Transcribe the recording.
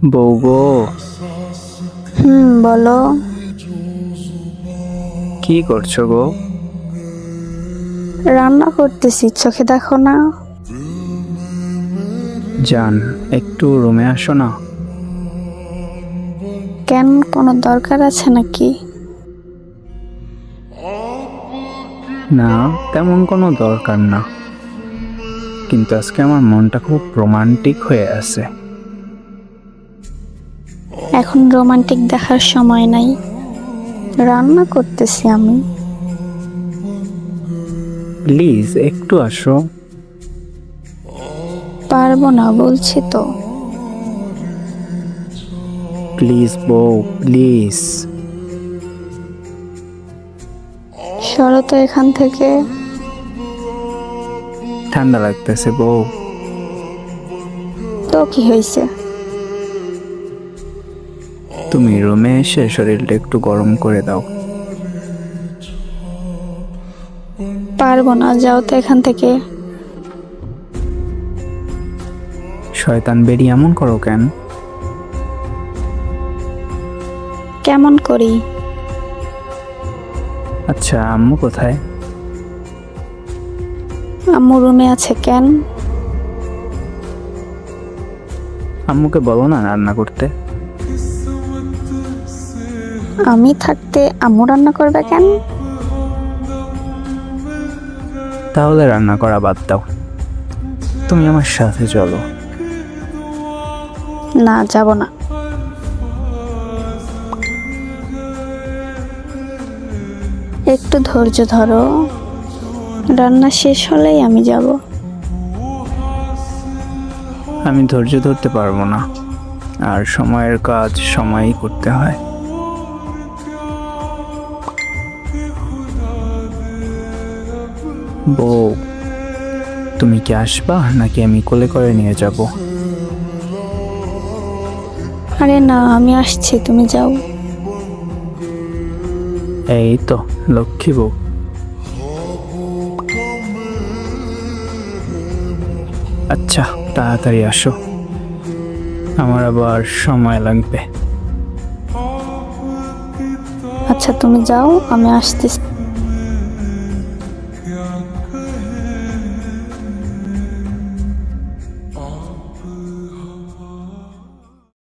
বউ গো, বলো। কি করছো গো? রান্না করতেছি, চোখে দেখো না? জান, একটু রুমে আসো না। কেন, কোনো দরকার আছে নাকি? না, তেমন কোনো দরকার না, কিন্তু আজকে আমার মনটা খুব রোমান্টিক হয়ে আছে। এখন রোমান্টিক দেখার সময় নাই, রান্না করতেছি আমি। প্লিজ একটু আসো। পারবো না বলছি তো। প্লিজ বউ, প্লিজ। সরো তো এখান থেকে। ঠান্ডা লাগতেছে বউ। তো কি হয়েছে? তুমি রুমে এসে শরীরটা একটু গরম করে দাও। পারবো না, যাও তো এখান থেকে। শয়তান বেরি, এমন করো কেন? কেমন করি? আচ্ছা, আম্মু কোথায়? আম্মু রুমে আছে। কেন? আম্মুকে বলো না রান্না করতে। আমি থাকতে আম্মু রান্না করবে কেন? তাহলে রান্না করা বাদ দাও, তুমি আমার সাথে চলো। না, যাব না। একটু ধৈর্য ধরো, রান্না শেষ হলেই আমি যাব। আমি ধৈর্য ধরতে পারবো না, আর সময়ের কাজ সময়ই করতে হয়। বউ, তুমি কি আসবা নাকি আমি কোলে করে নিয়ে যাব? আরে না, আমি আসছি, তুমি যাও। এই তো লক্ষ্মী বউ। আচ্ছা, তাড়াতাড়ি আসো, আমার আবার সময় লাগবে। আচ্ছা তুমি যাও, আমি আসতেছি।